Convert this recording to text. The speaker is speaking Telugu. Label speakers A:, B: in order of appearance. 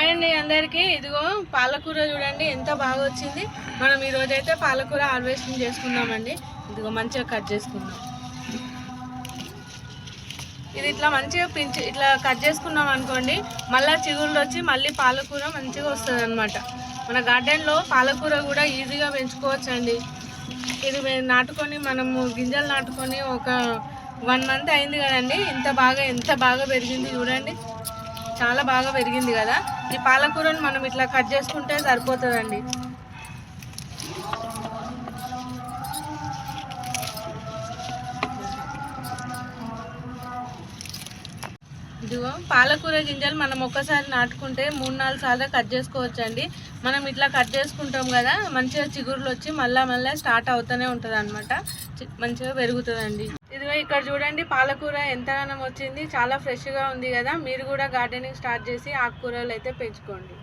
A: హాయ్ అండి అందరికీ. ఇదిగో పాలకూర చూడండి ఎంత బాగా వచ్చింది. మనం ఈరోజు అయితే పాలకూర హార్వెస్టింగ్ చేసుకుందామండి. ఇదిగో మంచిగా కట్ చేసుకుందాం. ఇది ఇట్లా మంచిగా ఇట్లా కట్ చేసుకున్నాం అనుకోండి, మళ్ళీ చిగుళ్ళు వచ్చి మళ్ళీ పాలకూర మంచిగా వస్తుంది అనమాట. మన గార్డెన్లో పాలకూర కూడా ఈజీగా పెంచుకోవచ్చండి. ఇది నాటుకొని మనము గింజలు నాటుకొని ఒక 1 మంత్ అయింది కదండి. ఎంత బాగా పెరిగింది చూడండి, చాలా బాగా పెరిగింది కదా. ఈ పాలకూరను మనం ఇట్లా కట్ చేసుకుంటే సరిపోతుందండి. ఇదిగో పాలకూర గింజలు మనం ఒక్కసారి నాటుకుంటే 3-4 సార్లు కట్ చేసుకోవచ్చండి. మనం ఇట్లా కట్ చేసుకుంటాం కదా, మంచిగా చిగురులు వచ్చి మళ్ళీ స్టార్ట్ అవుతూనే ఉంటుంది అనమాట. మంచిగా పెరుగుతుందండి. ఇదిగో ఇక్కడ చూడండి పాలకూర ఎంతగానో వచ్చింది, చాలా ఫ్రెష్గా ఉంది కదా. మీరు కూడా గార్డెనింగ్ స్టార్ట్ చేసి ఆకుకూరలు అయితే పెంచుకోండి.